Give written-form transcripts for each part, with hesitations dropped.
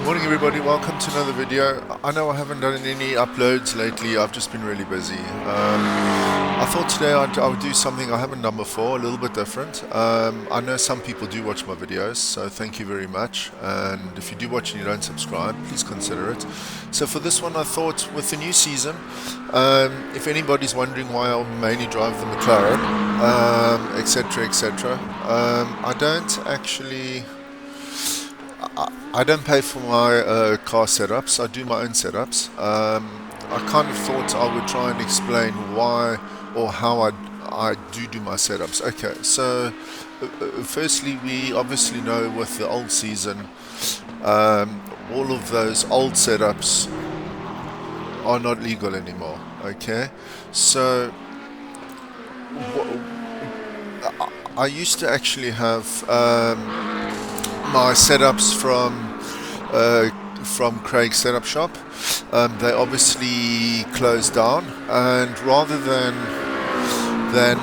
Morning everybody, welcome to another video. I know I haven't done any uploads lately, I've just been really busy. I thought today I would do something I haven't done before, a little bit different. I know some people do watch my videos, so thank you very much. And if you do watch and you don't subscribe, please consider it. So for this one I thought with the new season, if anybody's wondering why I mainly drive the McLaren, etc, etc, I don't actually... I don't pay for my car setups, I do my own setups. I kind of thought I would try and explain why or how I do my setups. Okay, so firstly, we obviously know with the old season, all of those old setups are not legal anymore. Okay, so I used to actually have my setups from Craig's setup shop. They obviously closed down, and rather than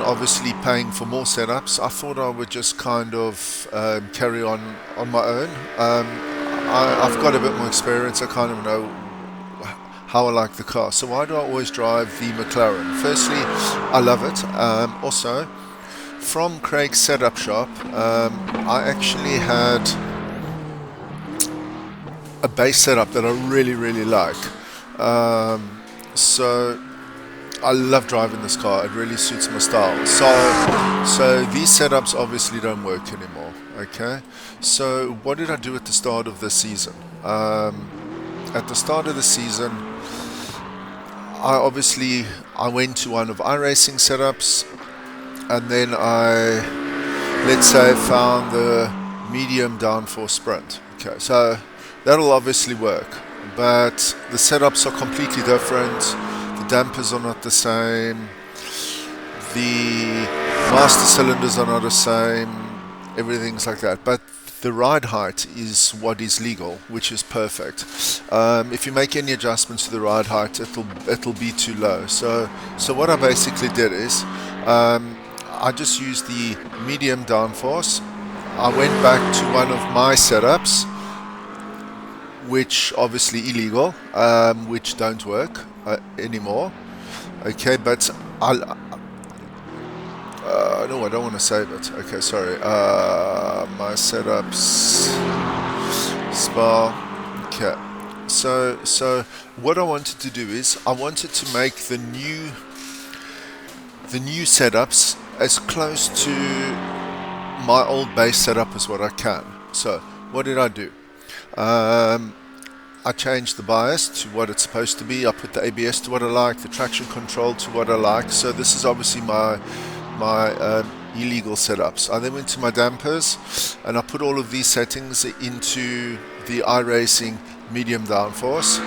obviously paying for more setups, I thought I would just kind of carry on my own. I've got a bit more experience, I kind of know how I like the car. So why do I always drive the McLaren? Firstly, I love it. Also, from Craig's setup shop, I actually had a base setup that I really like. So I love driving this car, it really suits my style. So these setups obviously don't work anymore. Okay, so what did I do at the start of the season? At the start of the season, I went to one of Iracing setups, and then let's say, found the medium downforce sprint. Okay, so that'll obviously work, but the setups are completely different. The dampers are not the same. The master cylinders are not the same. Everything's like that. But the ride height is what is legal, which is perfect. If you make any adjustments to the ride height, it'll be too low. So what I basically did is, I just used the medium downforce. I went back to one of my setups, which obviously illegal, which don't work anymore. Okay, but no, I don't want to save it. Okay, sorry. My setups, Spa. Okay. So what I wanted to do is I wanted to make the new setups as close to my old base setup as what I can. So what did I do? I changed the bias to what it's supposed to be. I put the ABS to what I like, the traction control to what I like. So this is obviously my illegal setups. I then went to my dampers and I put all of these settings into the Iracing medium downforce.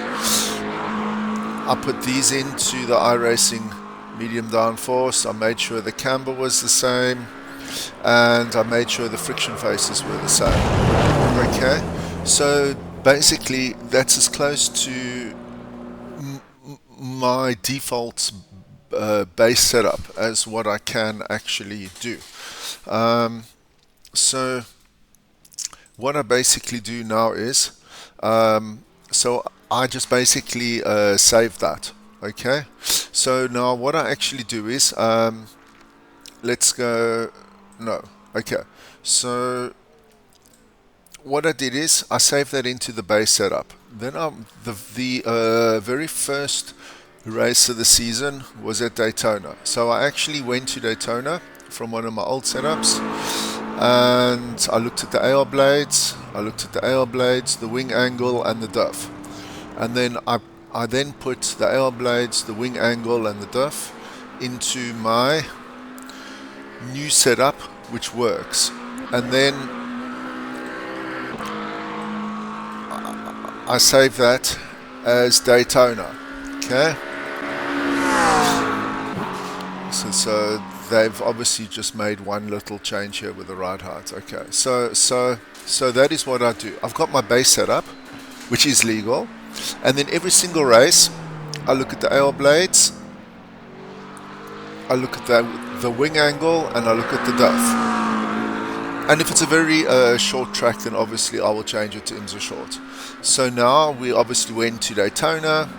I put these into the Iracing medium downforce. I made sure the camber was the same, and I made sure the friction faces were the same. Okay, so basically that's as close to my default base setup as what I can actually do. So what I basically do now is, so I just basically save that. Okay, so now what I actually do is, let's go, no, okay, so what I did is I saved that into the base setup. Then the very first race of the season was at Daytona. So I actually went to Daytona from one of my old setups, and I looked at the AR blades, the wing angle and the diff. And then I then put the AR blades, the wing angle and the diff into my new setup, which works. And then I save that as Daytona. Okay, so they've obviously just made one little change here with the ride height. Okay, so that is what I do. I've got my base setup, which is legal, and then every single race I look at the AR blades, I look at the wing angle, and I look at the diff. And if it's a very short track, then obviously I will change it to IMSA short. So now we obviously went to Daytona.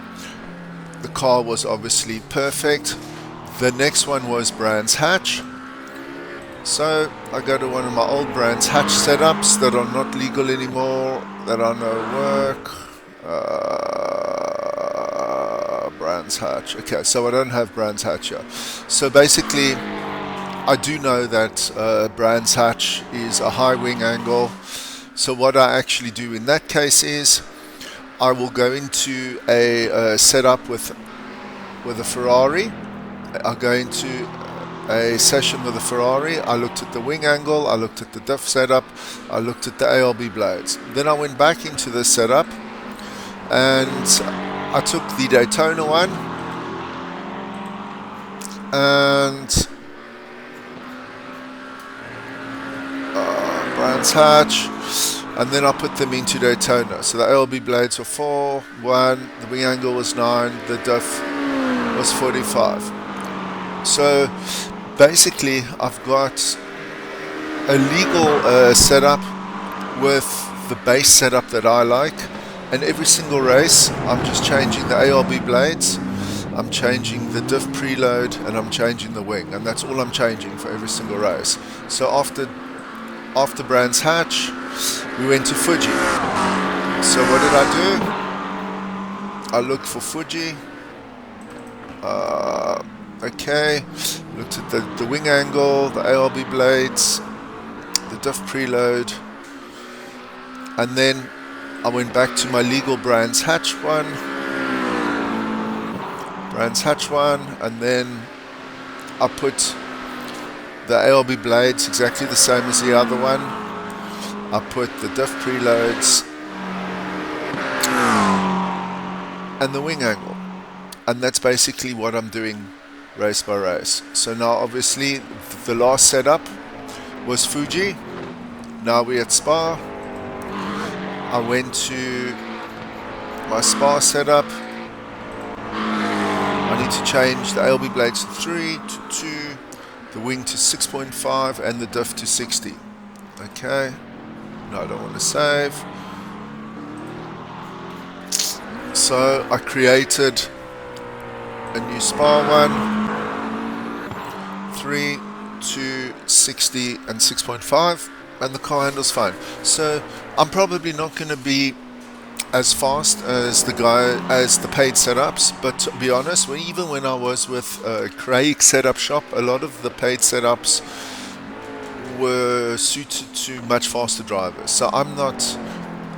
The car was obviously perfect. The next one was Brands Hatch. So I go to one of my old Brands Hatch setups that are not legal anymore, that are no work. Brands Hatch. Okay, so I don't have Brands Hatch here. So basically, I do know that Brands Hatch is a high wing angle. So what I actually do in that case is I will go into a setup with a Ferrari. I'll go into a session with a Ferrari. I looked at the wing angle, I looked at the diff setup, I looked at the ALB blades. Then I went back into the setup and I took the Daytona one and Brands Hatch, and then I put them into Daytona. So the ALB blades were 4, 1, the wing angle was 9, the diff was 45. So basically I've got a legal setup with the base setup that I like, and every single race I'm just changing the ALB blades, I'm changing the diff preload, and I'm changing the wing, and that's all I'm changing for every single race. So after Brands Hatch we went to Fuji. So what did I do? I looked for Fuji. Okay, looked at the wing angle, the ALB blades, the diff preload, and then I went back to my legal Brands Hatch one, and then I put the ALB blades exactly the same as the other one. I put the diff preloads and the wing angle, and that's basically what I'm doing race by race. So now obviously the last setup was Fuji. Now we're at Spa. I went to my Spa setup. I need to change the ALB blades to 3 to 2, the wing to 6.5 and the diff to 60. Okay, no, I don't want to save. So I created a new Spa one, 3, 2, 60 and 6.5, and the car handles fine. So I'm probably not going to be as fast as the paid setups, but to be honest, even when I was with Craig Setup Shop, a lot of the paid setups were suited to much faster drivers. So I'm not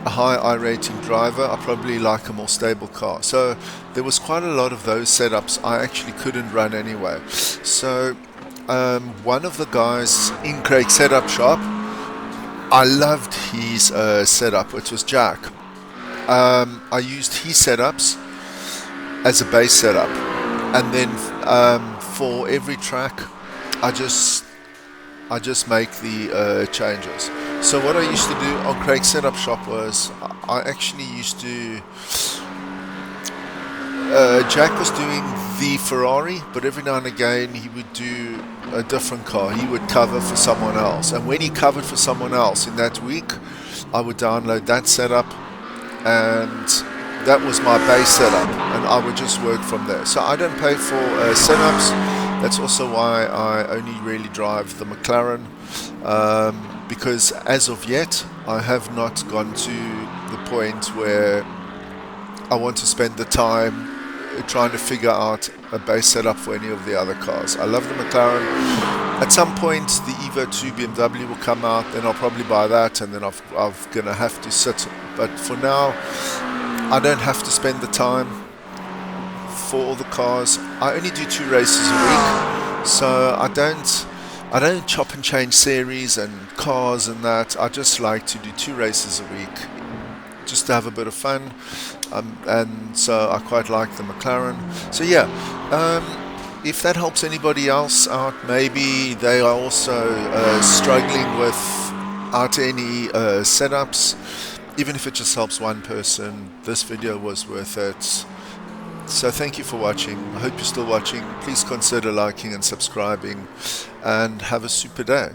a high I-rating driver, I probably like a more stable car. So there was quite a lot of those setups I actually couldn't run anyway. So one of the guys in Craig's Setup Shop, I loved his setup, which was Jack. I used his setups as a base setup, and then for every track I just make the changes. So what I used to do on Craig's Setup Shop was I actually used to Jack was doing the Ferrari, but every now and again he would do a different car. He would cover for someone else, and when he covered for someone else in that week, I would download that setup, and that was my base setup, and I would just work from there. So I don't pay for setups. That's also why I only really drive the McLaren, because as of yet I have not gone to the point where I want to spend the time trying to figure out a base setup for any of the other cars. I love the McLaren. At some point the Evo 2 BMW will come out, then I'll probably buy that, and then I'm gonna have to sit. But for now I don't have to spend the time for all the cars. I only do 2 races a week, so I don't chop and change series and cars and that. I just like to do 2 races a week just to have a bit of fun, and so I quite like the McLaren. So yeah, if that helps anybody else out, maybe they are also struggling without any setups, even if it just helps one person, this video was worth it. So thank you for watching. I hope you're still watching. Please consider liking and subscribing, and have a super day.